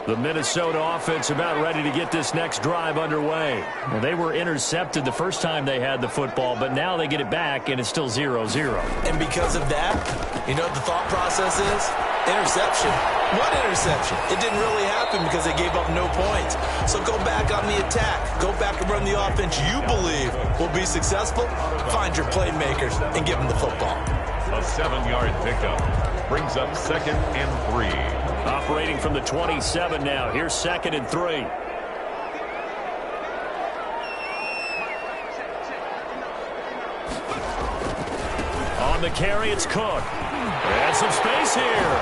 The Minnesota offense about ready to get this next drive underway. Well, they were intercepted the first time they had the football, but now they get it back, and it's still 0-0. And because of that, you know what the thought process is? Interception. What interception? It didn't really happen because they gave up no points. So go back on the attack. Go back and run the offense you believe will be successful. Find your playmakers and give them the football. A 7-yard pickup brings up 2nd and 3. Operating from the 27 now. Here's 2nd and 3. On the carry, it's Cook. And some space here.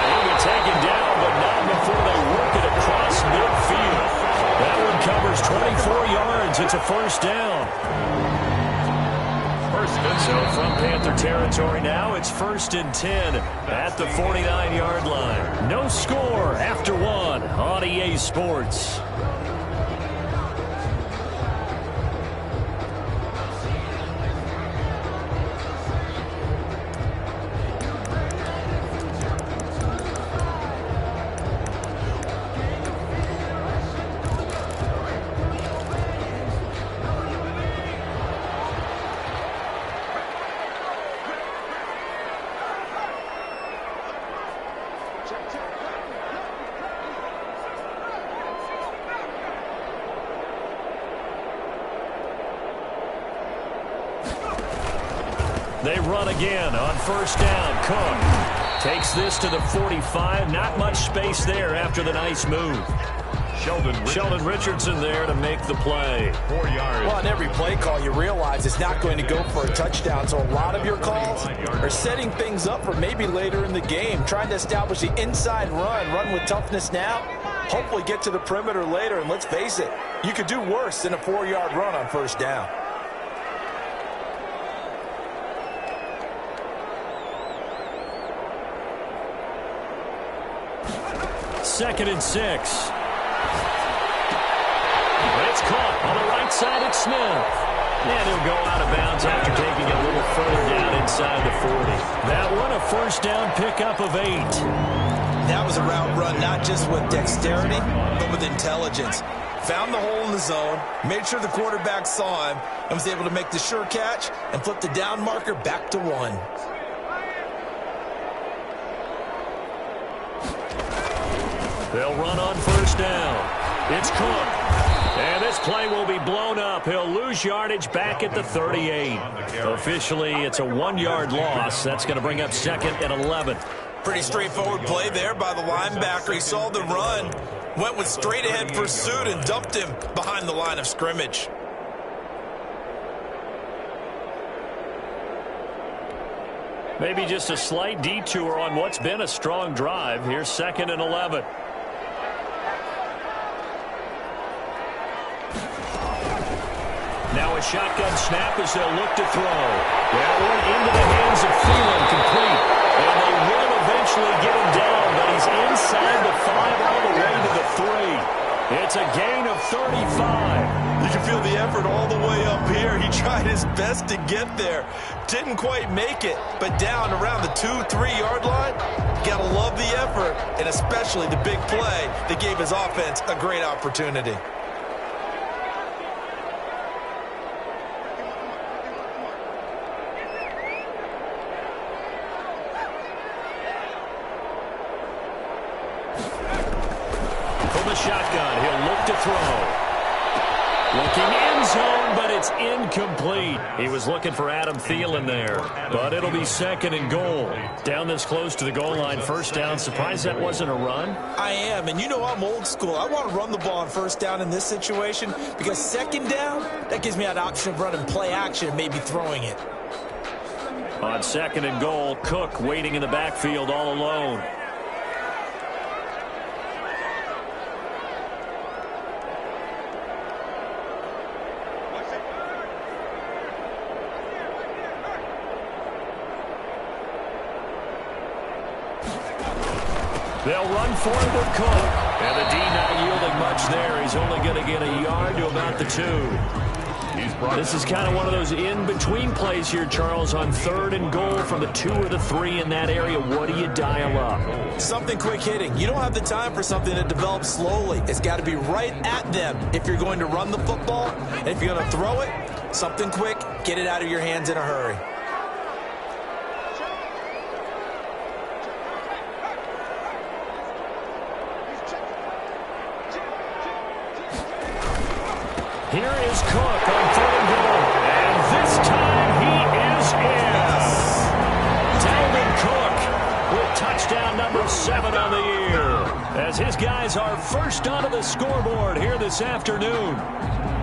He'll be taken down, but not before they work it across midfield. That one covers 24 yards. It's a first down. So from Panther territory now, it's 1st and 10 at the 49-yard line. No score after 1 on EA Sports. They run again on 1st down. Cook takes this to the 45. Not much space there after the nice move. Sheldon Richardson there to make the play. 4 yards. Well, on every play call, you realize it's not going to go for a touchdown. So a lot of your calls are setting things up for maybe later in the game, trying to establish the inside run with toughness now, hopefully get to the perimeter later. And let's face it, you could do worse than a 4-yard run on 1st down. Second and 6. It's caught on the right side at Smith. And he'll go out of bounds after taking it a little further down inside the 40. That one a 1st down pickup of 8. That was a route run not just with dexterity, but with intelligence. Found the hole in the zone, made sure the quarterback saw him, and was able to make the sure catch and flip the down marker back to 1. They'll run on 1st down. It's Cook. And this play will be blown up. He'll lose yardage back at the 38. Officially, it's a 1-yard loss. That's going to bring up 2nd and 11. Pretty straightforward play there by the linebacker. He saw the run, went with straight-ahead pursuit, and dumped him behind the line of scrimmage. Maybe just a slight detour on what's been a strong drive. Here's 2nd and 11. Now a shotgun snap as they'll look to throw. That one into the hands of Thielen, complete. And they will eventually get him down, but he's inside the 5 all the way to the 3. It's a gain of 35. You can feel the effort all the way up here. He tried his best to get there. Didn't quite make it, but down around the 2-3 yard line. Gotta love the effort, and especially the big play that gave his offense a great opportunity. From the shotgun, he'll look to throw. Looking end zone, but it's incomplete. He was looking for Adam Thielen there, but it'll be 2nd and goal. Down this close to the goal line, 1st down. Surprised that wasn't a run? I am, and you know I'm old school. I want to run the ball on 1st down in this situation because 2nd down, that gives me an option of running play action and maybe throwing it. On 2nd and goal, Cook waiting in the backfield all alone. They'll run forward with Cook. And the D not yielding much there. He's only going to get a yard to about the 2. This is kind of one of those in-between plays here, Charles, on 3rd and goal from the 2 or the 3 in that area. What do you dial up? Something quick hitting. You don't have the time for something that develops slowly. It's got to be right at them if you're going to run the football. And if you're going to throw it, something quick, get it out of your hands in a hurry. Here is Cook on 3rd and goal. And this time he is in. Dalvin Cook with touchdown number 7 on the year. As his guys are first onto the scoreboard here this afternoon.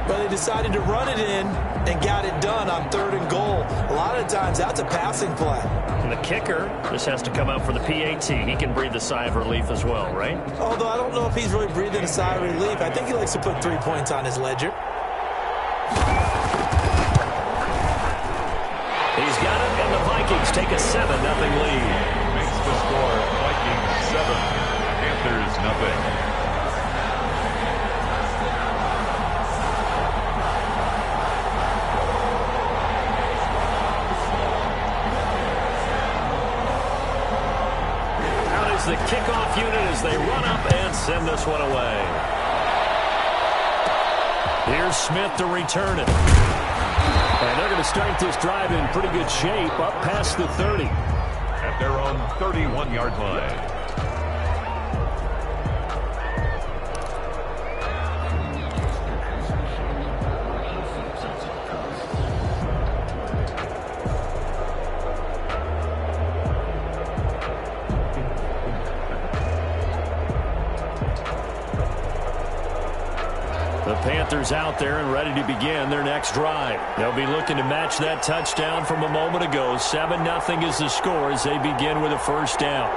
But they decided to run it in and got it done on 3rd and goal. A lot of times that's a passing play. And the kicker just has to come out for the PAT. He can breathe a sigh of relief as well, right? Although I don't know if he's really breathing a sigh of relief. I think he likes to put 3 points on his ledger. He's got it, and the Vikings take a 7-0 lead. Makes the score Vikings 7, Panthers nothing. Out is the kickoff unit as they run up and send this one away. Here's Smith to return it. And they're going to start this drive in pretty good shape, up past the 30. At their own 31-yard line. The Panthers out there and ready to begin their next drive. They'll be looking to match that touchdown from a moment ago. 7-0 is the score as they begin with a first down.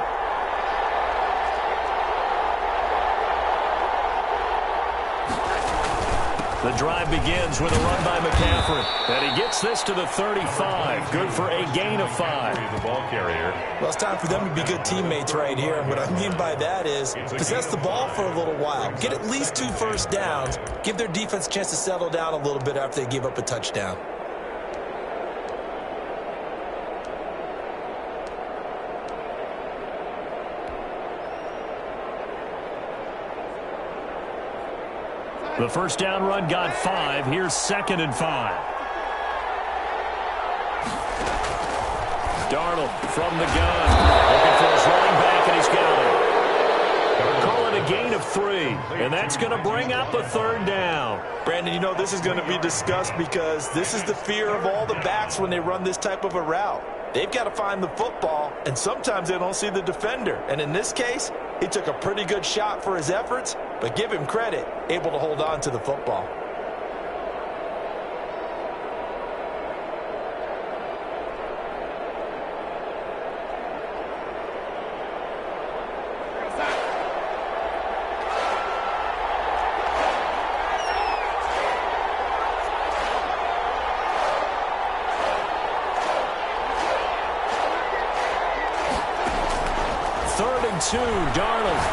The drive begins with a run by McCaffrey. And he gets this to the 35. Good for a gain of 5. The ball carrier. Well, it's time for them to be good teammates right here. And what I mean by that is possess the ball for a little while. Get at least 2 first downs. Give their defense a chance to settle down a little bit after they give up a touchdown. The first down run got 5. Here's 2nd and 5. Darnold from the gun. Looking for his running back, and he's got it. Call it a gain of 3. And that's going to bring up a 3rd down. Brandon, you know this is going to be discussed because this is the fear of all the backs when they run this type of a route. They've got to find the football, and sometimes they don't see the defender. And in this case, he took a pretty good shot for his efforts, but give him credit, able to hold on to the football. Two, Darnold.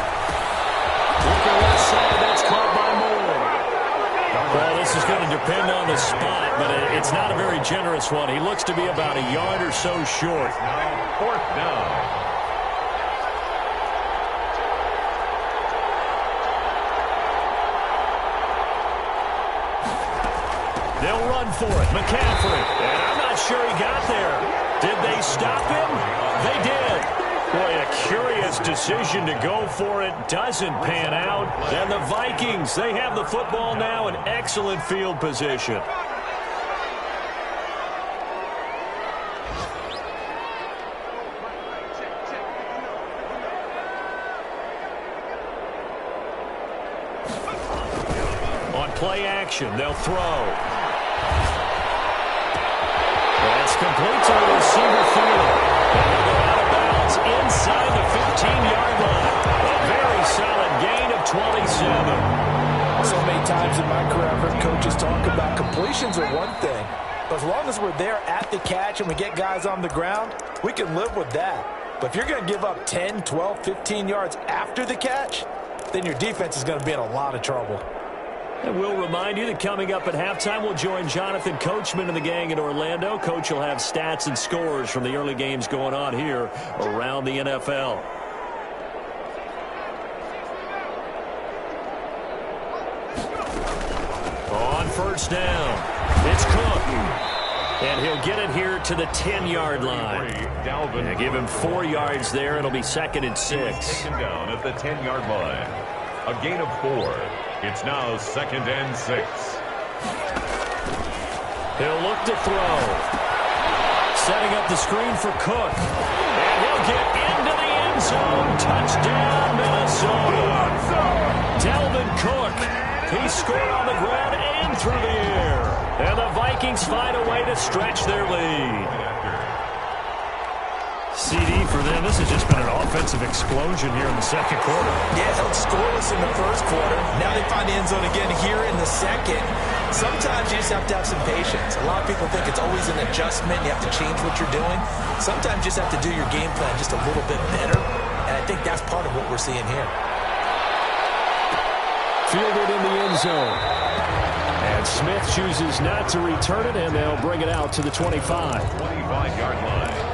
Looking left side, that's caught by Moore. Well, this is going to depend on the spot, but it's not a very generous one. He looks to be about a yard or so short. Now 4th down. They'll run for it. McCaffrey. And I'm not sure he got there. Did they stop him? They did. Boy, a curious decision to go for it. Doesn't pan out. And the Vikings, they have the football now in excellent field position. On play action, they'll throw. That's complete to the receiver field. And they'll go out of bounds inside the 15-yard line. A very solid gain of 27. So many times in my career, I've heard coaches talk about completions are one thing. But as long as we're there at the catch and we get guys on the ground, we can live with that. But if you're going to give up 10, 12, 15 yards after the catch, then your defense is going to be in a lot of trouble. And we'll remind you that coming up at halftime, we'll join Jonathan Coachman and the gang in Orlando. Coach will have stats and scores from the early games going on here around the NFL. On first down, it's Cook. And he'll get it here to the 10-yard line. And give him 4 yards there. It'll be 2nd and 6. Taken down at the 10-yard line. A gain of 4. It's now 2nd and 6. He'll look to throw. Setting up the screen for Cook. And he'll get into the end zone. Touchdown, Minnesota. Dalvin Cook. He scored on the ground and through the air. And the Vikings find a way to stretch their lead. CD for them. This has just been an offensive explosion here in the second quarter. Yeah, held scoreless in the first quarter. Now they find the end zone again here in the second. Sometimes you just have to have some patience. A lot of people think it's always an adjustment. You have to change what you're doing. Sometimes you just have to do your game plan just a little bit better. And I think that's part of what we're seeing here. Fielded in the end zone. And Smith chooses not to return it, and they'll bring it out to the 25. 25-yard line.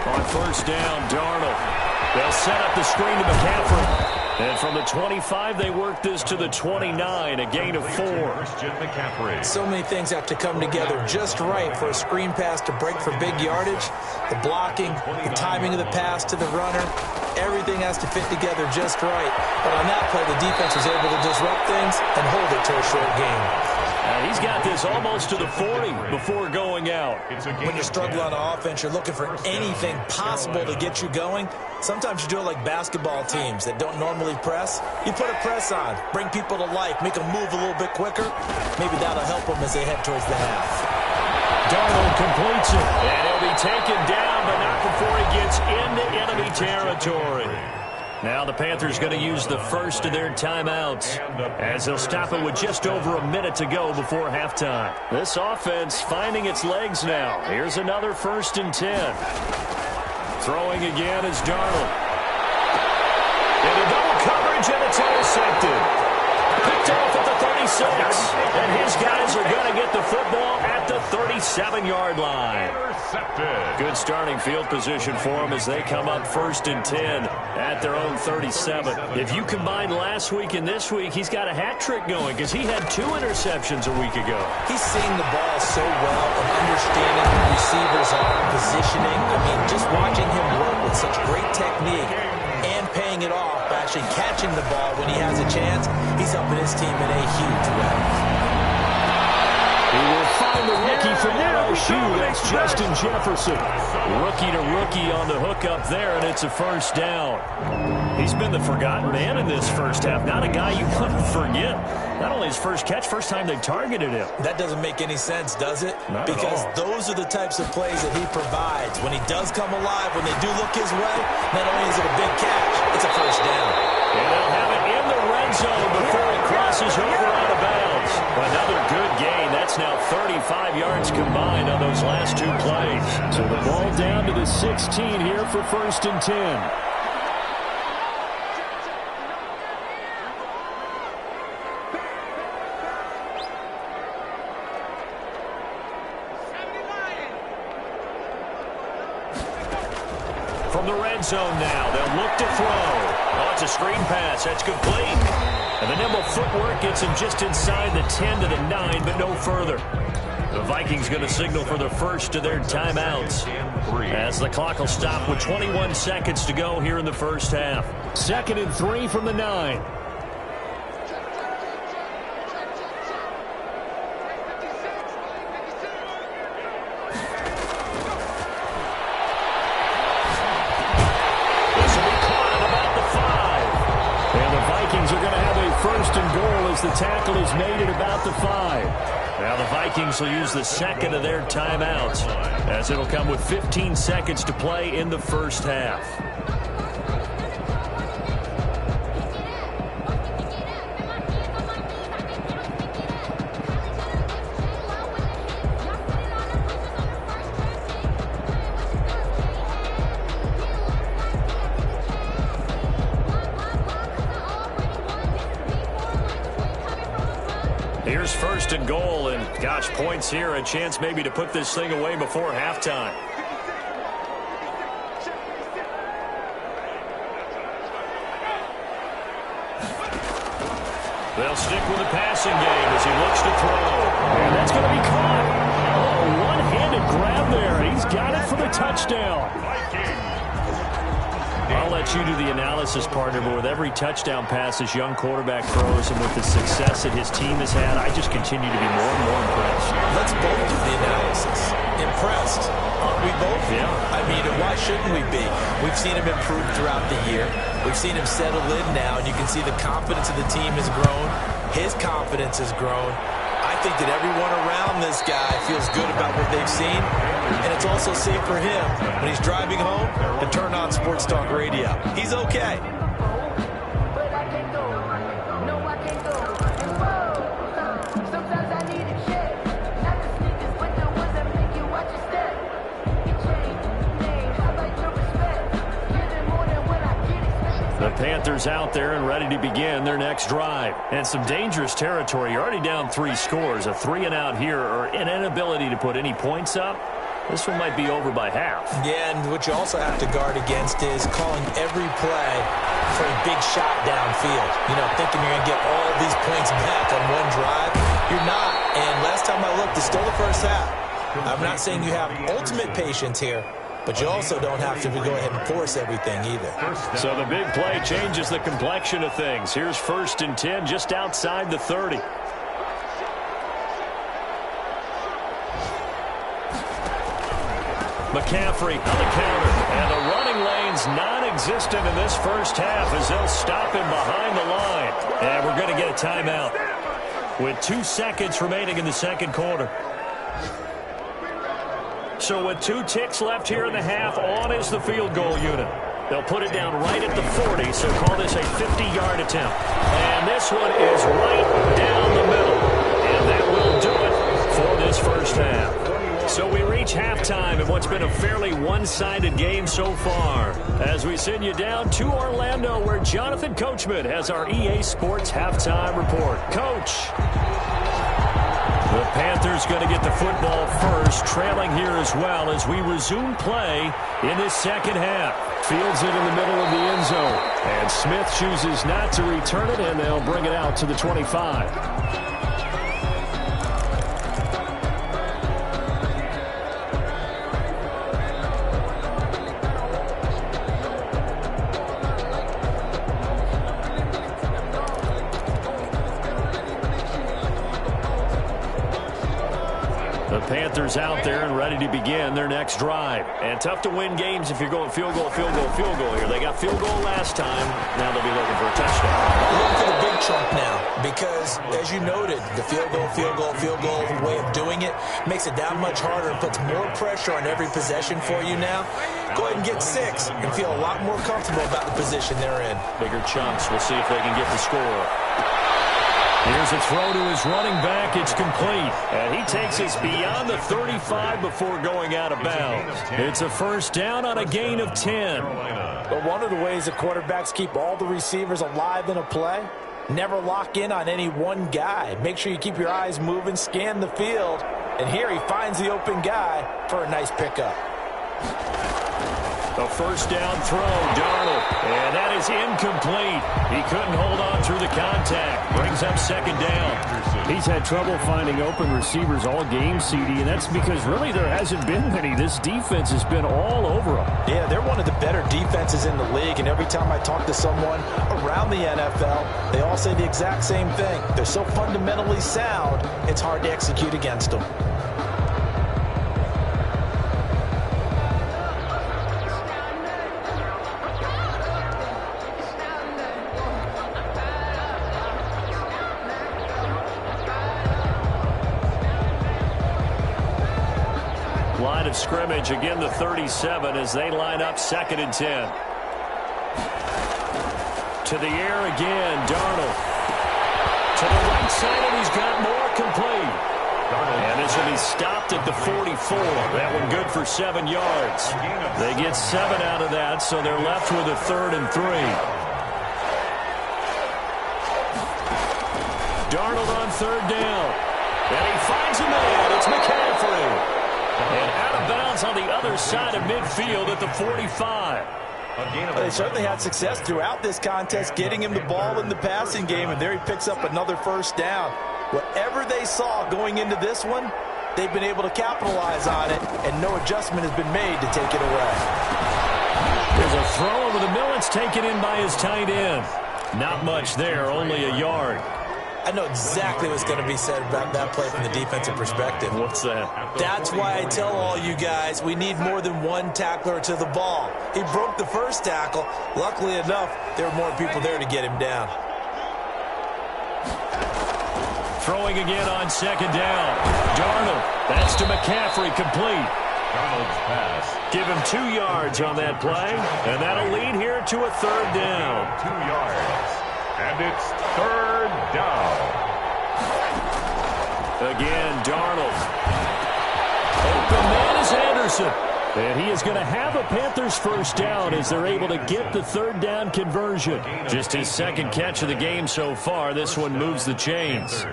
On first down, Darnold. They'll set up the screen to McCaffrey. And from the 25, they work this to the 29, a gain of 4. So many things have to come together just right for a screen pass to break for big yardage. The blocking, the timing of the pass to the runner, everything has to fit together just right. But on that play, the defense was able to disrupt things and hold it to a short game. He's got this almost to the 40 before going out. When you struggle on offense, you're looking for anything possible to get you going. Sometimes you do it like basketball teams that don't normally press. You put a press on, bring people to life, make them move a little bit quicker. Maybe that'll help them as they head towards the half. Darnold completes it, and he'll be taken down, but not before he gets into enemy territory. Now the Panthers going to use the first of their timeouts as they'll stop it with just over a minute to go before halftime. This offense finding its legs now. Here's another 1st and 10. Throwing again is Darnold. Into double coverage, and it's intercepted. Picked off at the 36. And his guys are going to get the football at the 37-yard line. Good starting field position for them as they come up 1st and 10 at their own 37. If you combine last week and this week, he's got a hat trick going because he had 2 interceptions a week ago. He's seeing the ball so well and understanding who receivers are, positioning. I mean, just watching him work with such great technique and paying it off by actually catching the ball when he has a chance, he's helping his team in a huge way. He will find the rookie from LSU. That's Justin Jefferson. Rookie to rookie on the hook up there, and it's a 1st down. He's been the forgotten man in this first half. Not a guy you want to forget. Not only his first catch, first time they targeted him. That doesn't make any sense, does it? Not because at all. Those are the types of plays that he provides. When he does come alive, when they do look his way, not only is it a big catch, it's a 1st down. And they'll have it in the red zone before it crosses over out of bounds. Another good gain. That's now 35 yards combined on those last 2 plays. So the ball down to the 16 here for 1st and 10. From the red zone now, they'll look to throw. Oh, it's a screen pass. That's complete. And the nimble footwork gets him just inside the 10 to the 9, but no further. The Vikings going to signal for the first of their timeouts as the clock will stop with 21 seconds to go here in the first half. 2nd and 3 from the 9. The tackle is made at about the 5. Now the Vikings will use the 2nd of their timeouts as it'll come with 15 seconds to play in the first half. Here's first and goal, and gosh, points here, a chance maybe to put this thing away before halftime. They'll stick with the passing game as he looks to throw. And that's going to be caught. Oh, one-handed grab there. He's got it for the touchdown. I'll let you do the analysis, partner, but with every touchdown pass this young quarterback throws and with the success that his team has had, I just continue to be more and more impressed. Let's both do the analysis. Impressed. Aren't we both? Yeah. I mean, why shouldn't we be? We've seen him improve throughout the year. We've seen him settle in now, and you can see the confidence of the team has grown. His confidence has grown. I think that everyone around this guy feels good about what they've seen, and it's also safe for him when he's driving home to turn on Sports Talk Radio. He's okay. The Panthers out there and ready to begin their next drive. And some dangerous territory. You're already down 3 scores. A 3-and-out here or an inability to put any points up. This one might be over by half. Yeah, and what you also have to guard against is calling every play for a big shot downfield. You know, thinking you're going to get all these points back on one drive. You're not. And last time I looked, it's still the first half. I'm not saying you have ultimate patience here, but you also don't have to go ahead and force everything either. So the big play changes the complexion of things. Here's first and 10 just outside the 30. McCaffrey on the counter. And the running lane's non-existent in this first half as they'll stop him behind the line. And we're going to get a timeout with 2 seconds remaining in the second quarter. So with 2 ticks left here in the half, on is the field goal unit. They'll put it down right at the 40, so call this a 50-yard attempt. And this one is right down the middle. And that will do it for this first half. So we reach halftime in what's been a fairly one-sided game so far. As we send you down to Orlando, where Jonathan Coachman has our EA Sports halftime report. Coach. The Panthers going to get the football first, trailing here as well as we resume play in this second half. Fields it in the middle of the end zone. And Smith chooses not to return it, and they'll bring it out to the 25. Panthers out there and ready to begin their next drive. And tough to win games if you're going field goal, field goal, field goal here. They got field goal last time. Now they'll be looking for a touchdown. Looking for the big chunk now because, as you noted, the field goal way of doing it makes it that much harder and puts more pressure on every possession for you now. Go ahead and get 6 and feel a lot more comfortable about the position they're in. Bigger chunks. We'll see if they can get the score. Here's a throw to his running back. It's complete. And he takes us beyond the 35 before going out of bounds. It's a first down on a gain of 10. But one of the ways that quarterbacks keep all the receivers alive in a play, never lock in on any one guy. Make sure you keep your eyes moving, scan the field. And here he finds the open guy for a nice pickup. A first down throw, Darnold. And that is incomplete. He couldn't hold on through the contact. Brings up second down. He's had trouble finding open receivers all game, CD, and that's because really there hasn't been many. This defense has been all over him. Yeah, they're one of the better defenses in the league, and every time I talk to someone around the NFL, they all say the exact same thing. They're so fundamentally sound, it's hard to execute against them. Line of scrimmage, again the 37 as they line up second and 10. To the air again, Darnold. To the right side, and he's got more complete. And this will be stopped at the 44. That one good for 7 yards. They get 7 out of that, so they're left with a 3rd and 3. Darnold on on third down. And he finds a man. It's McCaffrey. And out of bounds on the other side of midfield at the 45. They certainly had success throughout this contest, getting him the ball in the passing game, and there he picks up another first down. Whatever they saw going into this one, they've been able to capitalize on it, and no adjustment has been made to take it away. There's a throw over the middle. It's taken in by his tight end. Not much there, only a yard. I know exactly what's going to be said about that play from the defensive perspective. What's that? That's why I tell all you guys we need more than one tackler to the ball. He broke the first tackle. Luckily enough, there were more people there to get him down. Throwing again on second down. Darnold. That's to McCaffrey, complete. Darnold's pass. Give him 2 yards on that play, and that'll lead here to a third down. 2 yards. And it's third down. Again, Darnold. Open man is Anderson. And he is going to have a Panthers first down as they're able to get the third down conversion. Just his second catch of the game so far. This one moves the chains.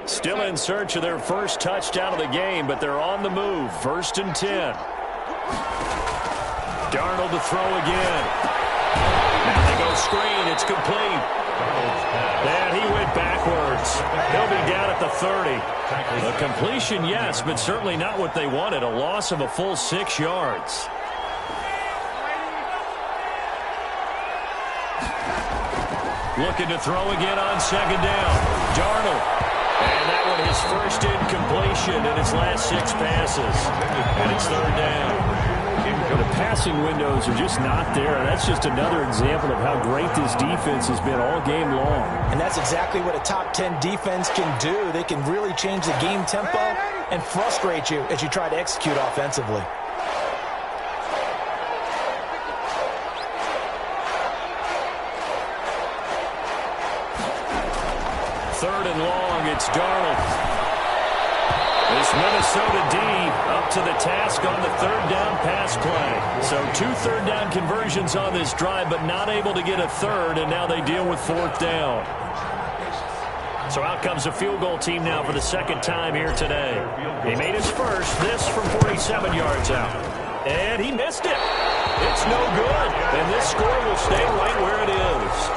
Still in search of their first touchdown of the game, but they're on the move. 1st and 10. Darnold to throw again. Now they go screen. It's complete. And he went backwards. He'll be down at the 30. A completion, yes, but certainly not what they wanted. A loss of a full 6 yards. Looking to throw again on second down. Darnold. And that one his first incompletion in his last 6 passes. And it's third down. The passing windows are just not there. That's just another example of how great this defense has been all game long. And that's exactly what a top 10 defense can do. They can really change the game tempo and frustrate you as you try to execute offensively. Third and long, it's Darnold. This Minnesota D up to the task on the third down pass play. So 2 third down conversions on this drive, but not able to get a third, and now they deal with 4th down. So out comes a field goal team now for the second time here today. He made his first, this from 47 yards out. And he missed it. It's no good. And this score will stay right where it is.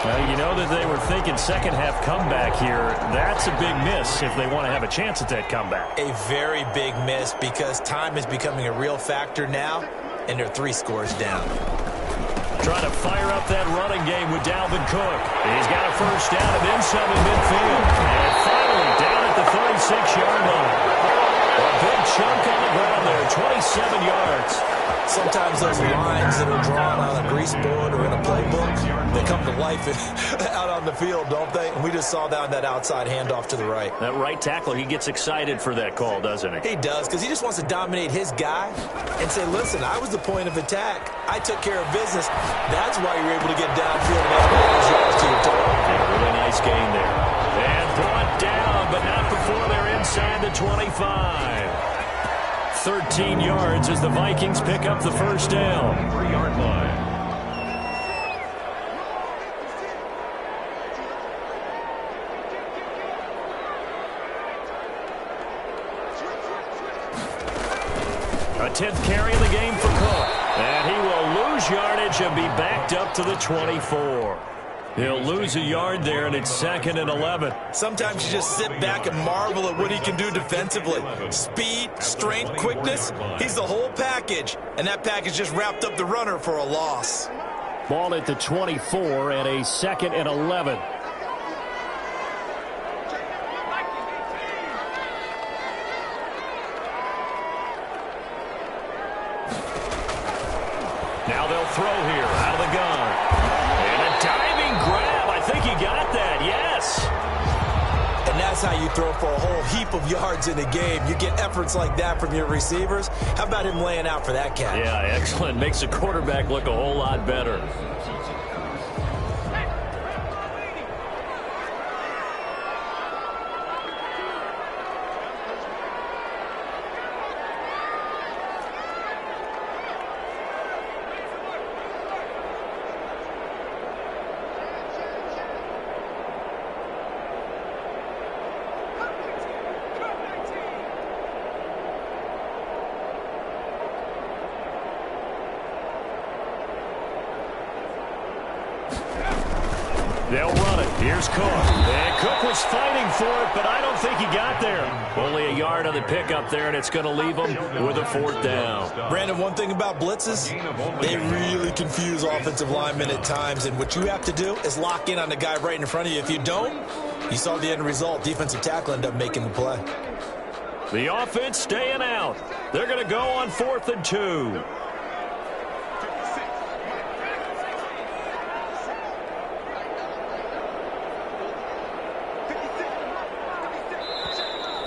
You know that they were thinking second half comeback here. That's a big miss if they want to have a chance at that comeback. A very big miss because time is becoming a real factor now, and they're 3 scores down. Trying to fire up that running game with Dalvin Cook. He's got a first down and then some in midfield. And finally down at the 36-yard line. A big chunk on the ground there, 27 yards. Sometimes those lines that are drawn on a grease board or in a playbook, they come to life out on the field, don't they? And we just saw that outside handoff to the right. That right tackle, he gets excited for that call, doesn't he? He does, because he just wants to dominate his guy and say, listen, I was the point of attack. I took care of business. That's why you're able to get downfield and add all those yards to your total. Yeah, really nice gain there. And brought down, but not before they're inside the 25. 13 yards as the Vikings pick up the first down. 3-yard line. A 10th carry of the game for Cook. And he will lose yardage and be backed up to the 24. He'll lose a yard there, and it's 2nd and 11. Sometimes you just sit back and marvel at what he can do defensively. Speed, strength, quickness, he's the whole package. And that package just wrapped up the runner for a loss. Ball at the 24 and a 2nd and 11. Now they'll throw here out of the gun. And a diving grab. I think he got that, yes. And that's how you throw for a whole heap of yards in a game. You get efforts like that from your receivers. How about him laying out for that catch? Yeah, excellent. Makes the quarterback look a whole lot better. Here's Cook. And Cook was fighting for it, but I don't think he got there. Only a yard on the pickup there, and it's going to leave him with a 4th down. Brandon, one thing about blitzes, they really confuse offensive linemen at times, and what you have to do is lock in on the guy right in front of you. If you don't, you saw the end result. Defensive tackle ended up making the play. The offense staying out. They're going to go on 4th and 2.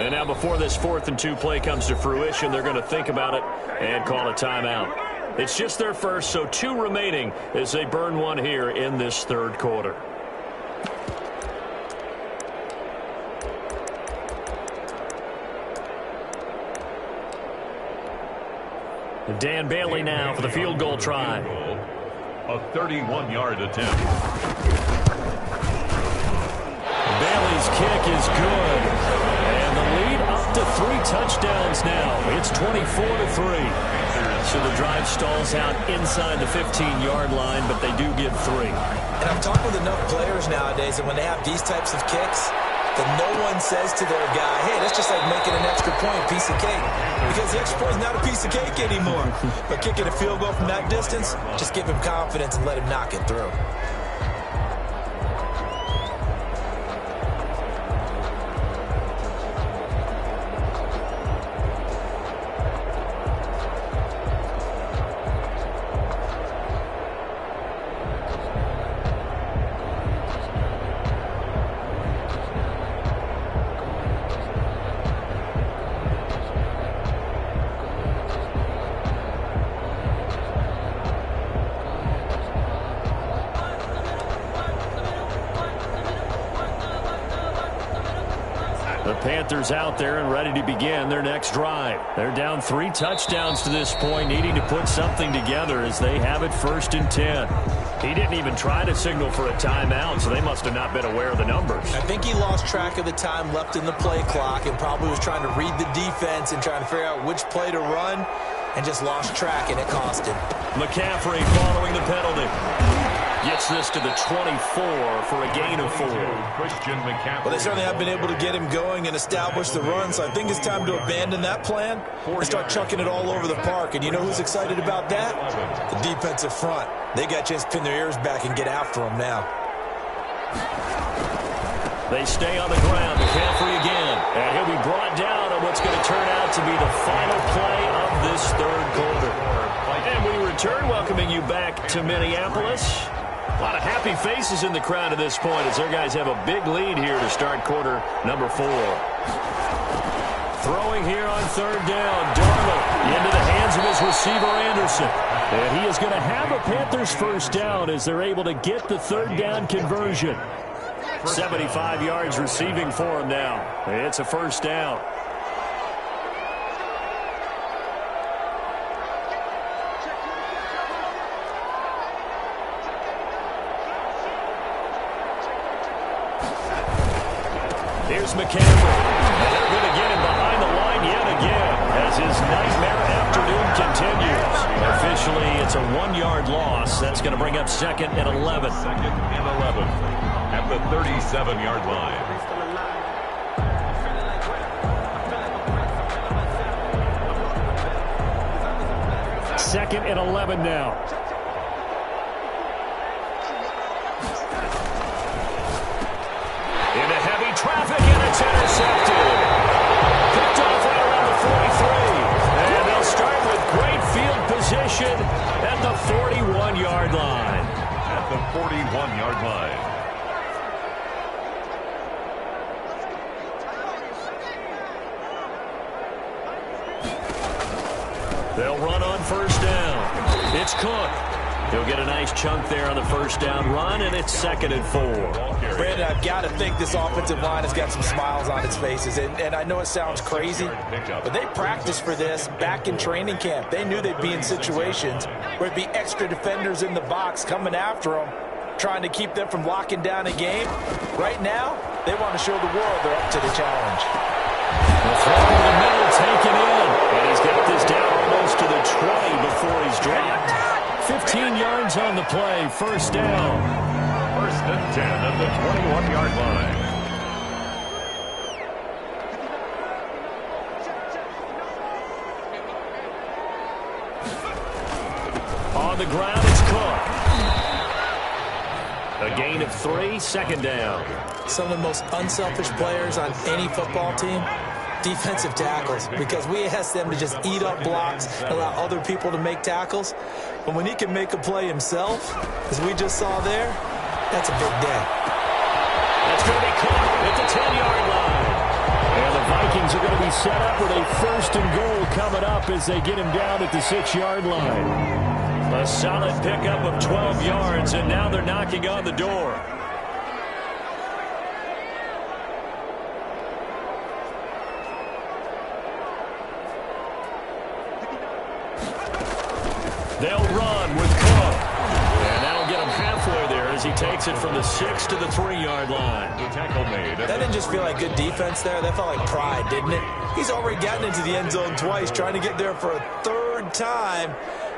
And now before this 4th and 2 play comes to fruition, they're going to think about it and call a timeout. It's just their first, so 2 remaining as they burn one here in this 3rd quarter. Dan Bailey now for the field goal try. A 31-yard attempt. Bailey's kick is good. And the lead up to 3 touchdowns now. It's 24-3. So the drive stalls out inside the 15-yard line, but they do get 3. And I've talked with enough players nowadays, and when they have these types of kicks, that no one says to their guy, hey, that's just like making an extra point, piece of cake. Because the extra point is not a piece of cake anymore. But kicking a field goal from that distance, just give him confidence and let him knock it through. Panthers out there and ready to begin their next drive. They're down 3 touchdowns to this point, needing to put something together as they have it 1st and 10. He didn't even try to signal for a timeout, so they must have not been aware of the numbers. I think he lost track of the time left in the play clock and probably was trying to read the defense and trying to figure out which play to run and just lost track, and it cost him. McCaffrey following the penalty. Gets this to the 24 for a gain of 4. Christian McCaffrey. Well, they certainly have been able to get him going and establish the run, so I think it's time to abandon that plan and start chucking it all over the park. And you know who's excited about that? The defensive front. They got a chance to pin their ears back and get after him now. They stay on the ground. McCaffrey again. And he'll be brought down on what's going to turn out to be the final play of this 3rd quarter. And we return, welcoming you back to Minneapolis. A lot of happy faces in the crowd at this point as their guys have a big lead here to start quarter number 4. Throwing here on 3rd down. Darnold into the hands of his receiver, Anderson. And he is going to have a Panthers 1st down as they're able to get the 3rd down conversion. 75 yards receiving for him now. It's a 1st down. Here's McCaffrey. And they're going to get him behind the line yet again as his nightmare afternoon continues. Officially, it's a 1-yard loss. That's going to bring up 2nd and 11. 2nd and 11 at the 37-yard line. Second and 11 now. Into heavy traffic, and it's intercepted. Picked off right around the 43. And they'll start with great field position at the 41-yard line. At the 41-yard line. They'll run on 1st down. It's Cook. He'll get a nice chunk there on the 1st down run, and it's 2nd and 4. Brandon, I've got to think this offensive line has got some smiles on its faces. And I know it sounds crazy, but they practiced for this back in training camp. They knew they'd be in situations where it'd be extra defenders in the box coming after them, trying to keep them from locking down a game. Right now, they want to show the world they're up to the challenge. The throw in the middle taken in. And he's got this down almost to the 20 before he's dropped. 15 yards on the play. 1st down. 1st and 10 at the 21-yard line. On the ground, it's Cook. A gain of 3, second down. Some of the most unselfish players on any football team, defensive tackles, because we ask them to just eat up blocks and allow other people to make tackles. But when he can make a play himself, as we just saw there, that's a big day. That's going to be caught at the 10-yard line. And the Vikings are going to be set up with a 1st and goal coming up as they get him down at the 6-yard line. A solid pickup of 12 yards, and now they're knocking on the door. They'll run with Cook. And that'll get him halfway there as he takes it from the 6 to the 3-yard line. The tackle made. That didn't just feel like good defense there. That felt like pride, didn't it? He's already gotten into the end zone twice, trying to get there for a 3rd time.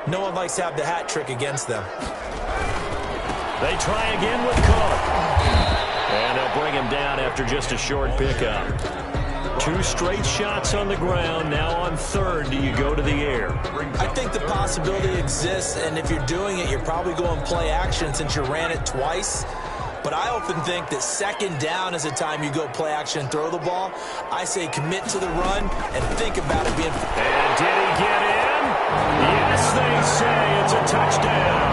No one likes to have the hat trick against them. They try again with Cook. And they'll bring him down after just a short pickup. 2 straight shots on the ground. Now on 3rd, do you go to the air? I think the possibility exists, and if you're doing it, you're probably going play action since you ran it twice. But I often think that 2nd down is the time you go play action and throw the ball. I say commit to the run and think about it being... And did he get in? Yes, they say it's a touchdown.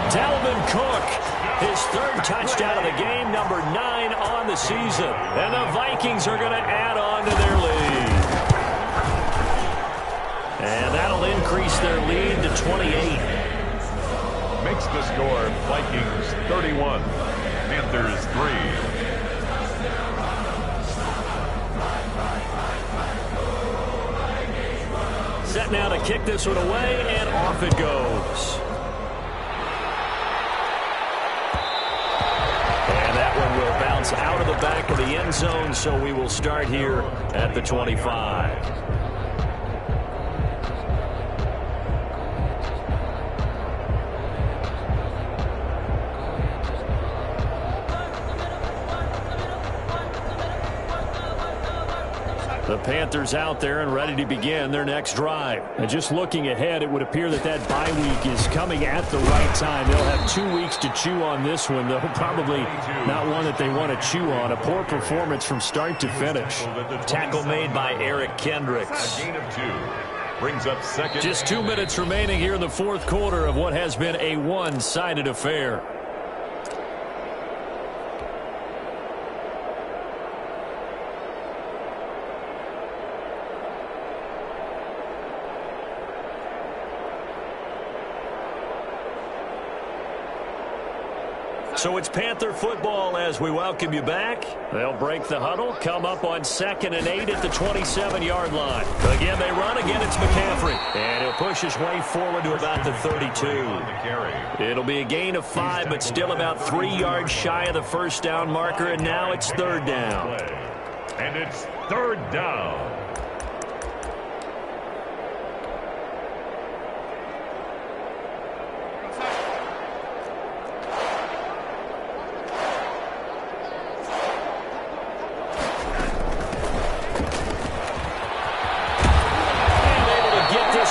Dalvin Cook, his 3rd touchdown of the game, number 9 on the season. And the Vikings are going to add on to their lead. And that'll increase their lead to 28. Makes the score Vikings 31, Panthers 3. Set now to kick this one away, and off it goes. And that one will bounce out of the back of the end zone, so we will start here at the 25. The Panthers out there and ready to begin their next drive. And just looking ahead, it would appear that that bye week is coming at the right time. They'll have 2 weeks to chew on this one, though probably not one that they want to chew on. A poor performance from start to finish. Tackle made by Eric Kendricks. A gain of 2. Brings up 2nd. Just 2 minutes remaining here in the 4th quarter of what has been a one-sided affair. So it's Panther football as we welcome you back. They'll break the huddle, come up on 2nd and 8 at the 27-yard line. Again, they run. Again, it's McCaffrey. And he'll push his way forward to about the 32. It'll be a gain of 5, but still about 3 yards shy of the 1st down marker, and now it's 3rd down. And it's 3rd down.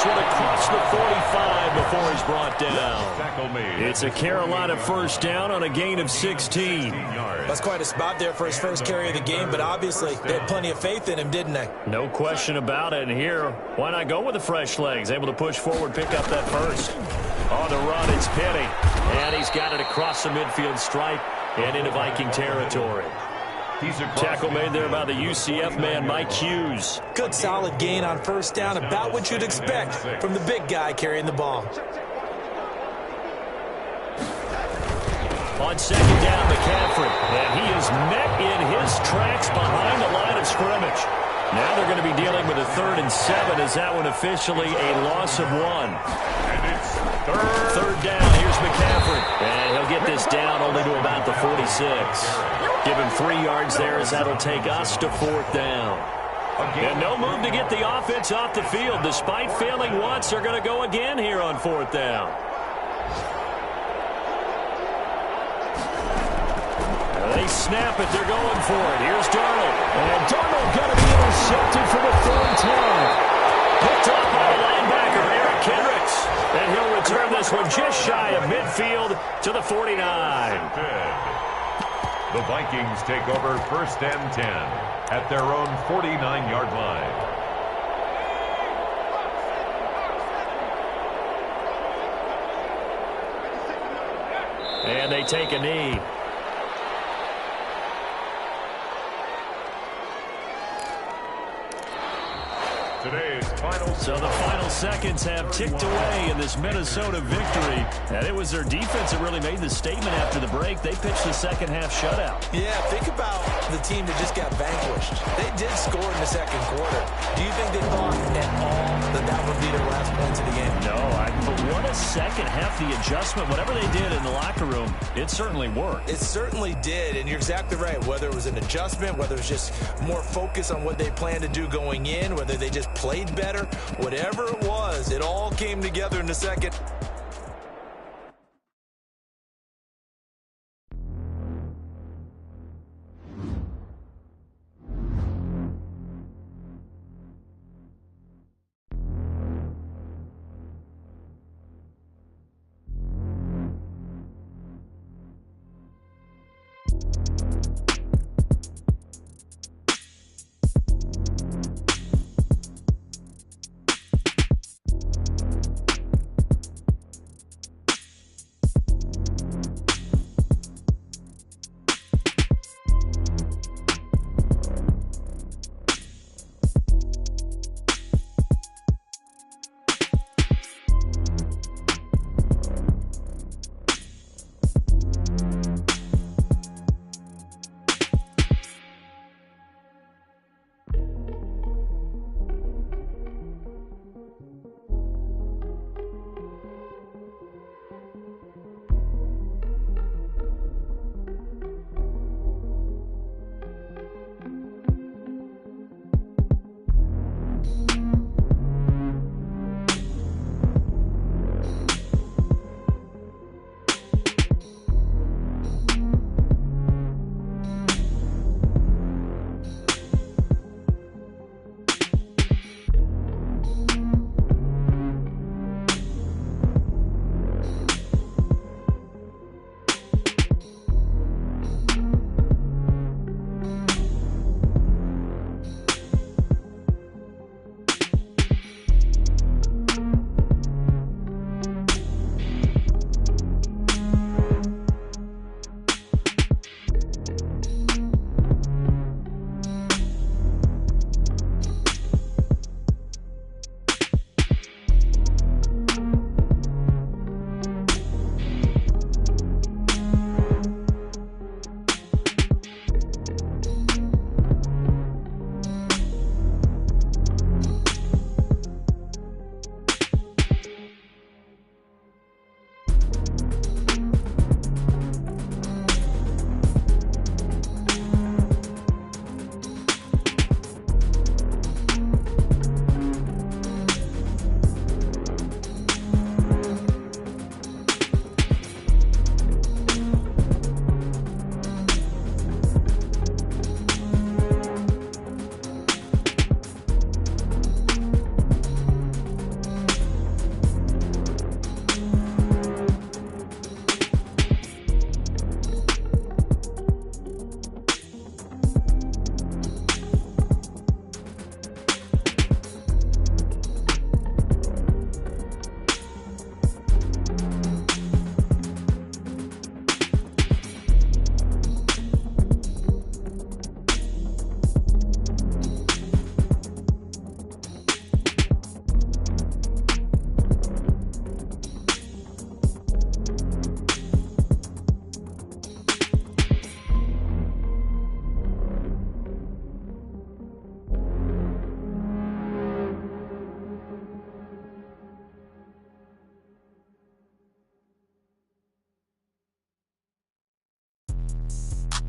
Across the 45 before he's brought down. It's a Carolina 1st down on a gain of 16. That's quite a spot there for his first carry of the game, but obviously they had plenty of faith in him, didn't they? No question about it. And here, why not go with the fresh legs? Able to push forward, pick up that 1st. On the run, it's Penny. And he's got it across the midfield stripe and into Viking territory. Tackle made there by the UCF man, Mike Hughes. Good solid gain on 1st down, about what you'd expect from the big guy carrying the ball. On 2nd down, McCaffrey. And he is met in his tracks behind the line of scrimmage. Now they're going to be dealing with a 3rd and 7 as that one officially a loss of 1. And it's 3rd down. Here's McCaffrey. And he'll get this down only to about the 46. Give him 3 yards there as that'll take us to 4th down. And no move to get the offense off the field. Despite failing once, they're going to go again here on 4th down. They snap it. They're going for it. Here's Darnold. And Darnold going to be intercepted for the third time. Picked up by the linebacker, Eric Kendricks. And he'll return this one just shy of midfield to the 49. The Vikings take over 1st and 10 at their own 49-yard line. And they take a knee. So the final seconds have ticked away in this Minnesota victory. And it was their defense that really made the statement after the break. They pitched the second half shutout. Yeah, think about the team that just got vanquished. They did score in the second quarter. Do you think they thought at all that that would be their last points of the game? No, but what a second half, the adjustment, whatever they did in the locker room, it certainly worked. It certainly did, and you're exactly right. Whether it was an adjustment, whether it was just more focus on what they planned to do going in, whether they just played better, whatever it was, it all came together in the second.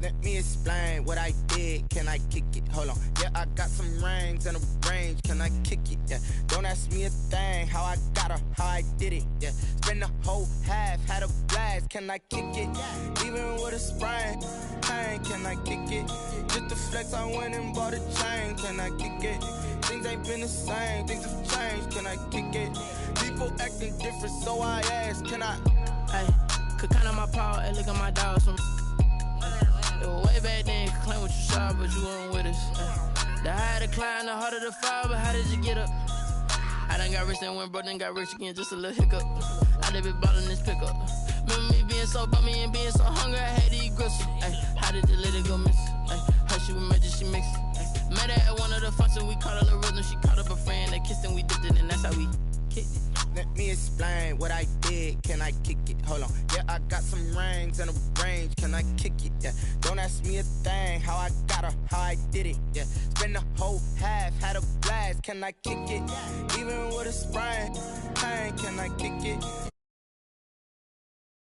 Let me explain what I did. Can I kick it? Hold on. Yeah, I got some rings and a range. Can I kick it? Yeah. Don't ask me a thing. How I got her, how I did it. Yeah. Spend the whole half, had a blast. Can I kick it? Even with a sprain. Pain, can I kick it? Just to flex, I went and bought a chain. Can I kick it? Things ain't been the same. Things have changed. Can I kick it? People acting different, so I ask. Can I? Hey, could count on my paw. Hey, look at my dogs from. It was way back then, could claim what you saw, but you weren't with us. The higher the climb, the harder the fall, but how did you get up? I done got rich and went broke, then got rich again, just a little hiccup. I done been ballin' this pickup. Remember me being so bummy and being so hungry, I had to eat gristle. Ay, how did you let it go miss? Ay, her she was magic, she mixed. Met her at one of the functions, we caught her the rhythm, she caught up a friend, they kissed and we dipped it, and that's how we kicked it. Let me explain what I did. Can I kick it? Hold on. Yeah, I got some rings and a range. Can I kick it? Yeah. Don't ask me a thing. How I got her, how I did it. Yeah. Spend the whole half, had a blast. Can I kick it? Even with a sprain. Pain, can I kick it?